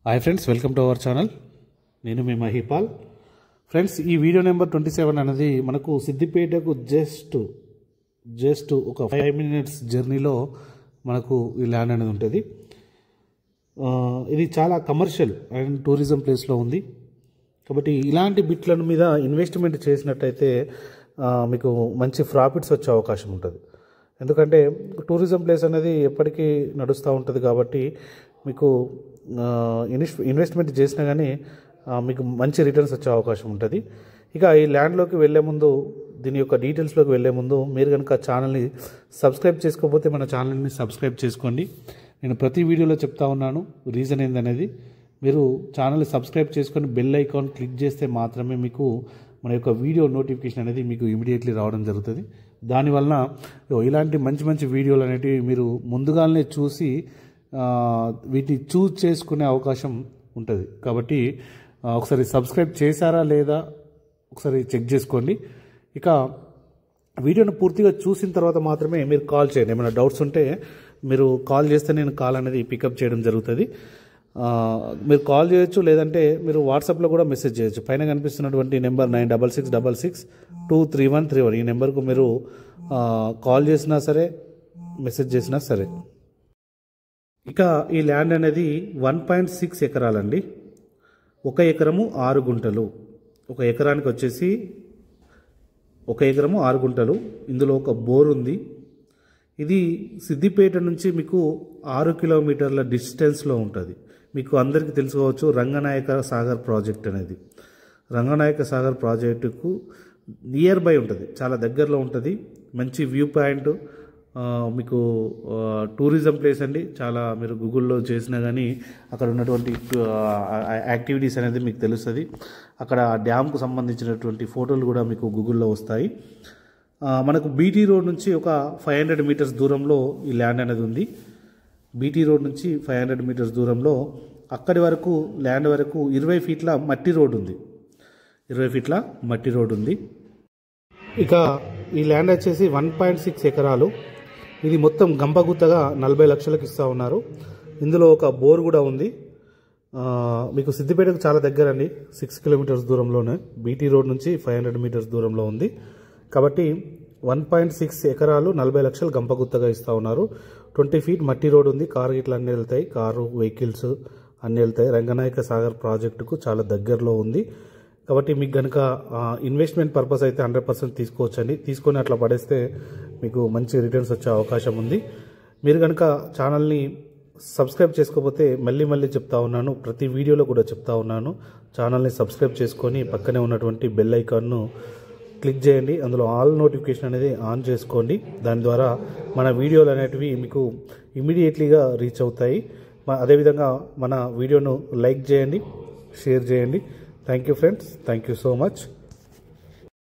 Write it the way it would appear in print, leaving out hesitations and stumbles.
Hi friends, welcome to our channel. నేను మీ Mahipal. Friends, ఈ video number 27 అనేది మనకు సిద్దిపేటకు జస్ట్ ఒక 5 minutes జర్నీలో మనకు ఈ ల్యాండ్ అనేది ఉంటుంది. ఇది చాలా కమర్షియల్ అండ్ టూరిజం ప్లేస్లో ఉంది. కాబట్టి ఇలాంటి బిట్ల మీద ఇన్వెస్ట్మెంట్ చేసినట్టయితే మీకు మంచి ప్రాఫిట్స్ వచ్చే అవకాశం ఉంటుంది. ఎందుకంటే టూరిజం ప్లేస్ అనేది ఎప్పటికీ నడుస్తూ ఉంటుంది. కాబట్టి మీకు ఇన్వెస్ట్మెంట్ చేసినా కానీ మీకు మంచి రిటర్న్స్ వచ్చే అవకాశం ఉంటుంది. ఇక ఈ ల్యాండ్లోకి వెళ్ళే ముందు, దీని యొక్క డీటెయిల్స్లోకి వెళ్ళే ముందు మీరు కనుక ఛానల్ని సబ్స్క్రైబ్ చేసుకోకపోతే మన ఛానల్ని సబ్స్క్రైబ్ చేసుకోండి. నేను ప్రతి వీడియోలో చెప్తా ఉన్నాను రీజన్ ఏందనేది. మీరు ఛానల్ని సబ్స్క్రైబ్ చేసుకొని బెల్ ఐకాన్ క్లిక్ చేస్తే మాత్రమే మీకు మన యొక్క వీడియో నోటిఫికేషన్ అనేది మీకు ఇమీడియట్లీ రావడం జరుగుతుంది. దానివలన ఇలాంటి మంచి మంచి వీడియోలు అనేటివి మీరు ముందుగానే చూసి వీటిని చూజ్ చేసుకునే అవకాశం ఉంటుంది. కాబట్టి ఒకసారి సబ్స్క్రైబ్ చేశారా లేదా ఒకసారి చెక్ చేసుకోండి. ఇక వీడియోను పూర్తిగా చూసిన తర్వాత మాత్రమే మీరు కాల్ చేయండి. ఏమైనా డౌట్స్ ఉంటే మీరు కాల్ చేస్తే నేను కాల్ అనేది పికప్ చేయడం జరుగుతుంది. మీరు కాల్ చేయొచ్చు, లేదంటే మీరు వాట్సాప్లో కూడా మెసేజ్ చేయొచ్చు. పైన కనిపిస్తున్నటువంటి నెంబర్ 9666623131 ఈ నెంబర్కు మీరు కాల్ చేసినా సరే, మెసేజ్ చేసినా సరే. ఇక ఈ ల్యాండ్ అనేది 1.6 ఎకరాలండి. 1 ఎకరము 6 గుంటలు. 1 ఎకరానికి వచ్చేసి 1 ఎకరము 6 గుంటలు. ఇందులో ఒక బోర్ ఉంది. ఇది సిద్దిపేట నుంచి మీకు 6 కిలోమీటర్ల డిస్టెన్స్లో ఉంటుంది. మీకు అందరికీ తెలుసుకోవచ్చు రంగనాయక సాగర్ ప్రాజెక్ట్ అనేది. రంగనాయక సాగర్ ప్రాజెక్టుకు నియర్ బై ఉంటుంది, చాలా దగ్గరలో ఉంటుంది. మంచి వ్యూ పాయింట్, మీకు టూరిజం ప్లేస్ అండి. చాలా మీరు గూగుల్లో చేసినా కానీ అక్కడ ఉన్నటువంటి యాక్టివిటీస్ అనేది మీకు తెలుస్తుంది. అక్కడ డ్యామ్కు సంబంధించినటువంటి ఫోటోలు కూడా మీకు గూగుల్లో వస్తాయి. మనకు బీటీ రోడ్ నుంచి ఒక 500 మీటర్స్ దూరంలో ఈ ల్యాండ్ అనేది ఉంది. బీటీ రోడ్ నుంచి 500 మీటర్స్ దూరంలో అక్కడి వరకు ల్యాండ్ వరకు 20 ఫీట్ల మట్టి రోడ్ ఉంది. 20 ఫీట్ల మట్టి రోడ్ ఉంది. ఇక ఈ ల్యాండ్ వచ్చేసి 1.6 ఎకరాలు. ఇది మొత్తం గంపగుత్తగా 40 లక్షలకు ఇస్తూ ఉన్నారు. ఇందులో ఒక బోర్ కూడా ఉంది. మీకు సిద్దిపేటకు చాలా దగ్గర అండి, 6 కిలోమీటర్స్ దూరంలోనే. బీటీ రోడ్ నుంచి 500 మీటర్స్ దూరంలో ఉంది. కాబట్టి 1.6 ఎకరాలు 40 లక్షలు గంపగుత్తగా ఇస్తూ ఉన్నారు. 20 ఫీట్ మట్టి రోడ్ ఉంది. కారు గిట్లు అన్నీ వెళ్తాయి, కారు వెహికల్స్ అన్నీ వెళ్తాయి. రంగనాయక సాగర్ ప్రాజెక్టుకు చాలా దగ్గరలో ఉంది. కాబట్టి మీకు కనుక ఇన్వెస్ట్మెంట్ పర్పస్ అయితే 100% తీసుకోవచ్చండి. తీసుకొని అట్లా పడేస్తే మీకు మంచి రిటర్న్స్ వచ్చే అవకాశం ఉంది. మీరు కనుక ఛానల్ని సబ్స్క్రైబ్ చేసుకోకపోతే మళ్ళీ చెప్తా ఉన్నాను, ప్రతి వీడియోలో కూడా చెప్తా ఉన్నాను, ఛానల్ని సబ్స్క్రైబ్ చేసుకొని పక్కనే ఉన్నటువంటి బెల్ ఐకాన్ను క్లిక్ చేయండి. అందులో ఆల్ నోటిఫికేషన్ అనేది ఆన్ చేసుకోండి. దాని ద్వారా మన వీడియోలు అనేటివి మీకు ఇమీడియట్లీగా రీచ్ అవుతాయి. అదేవిధంగా మన వీడియోను లైక్ చేయండి, షేర్ చేయండి. Thank you friends, thank you so much.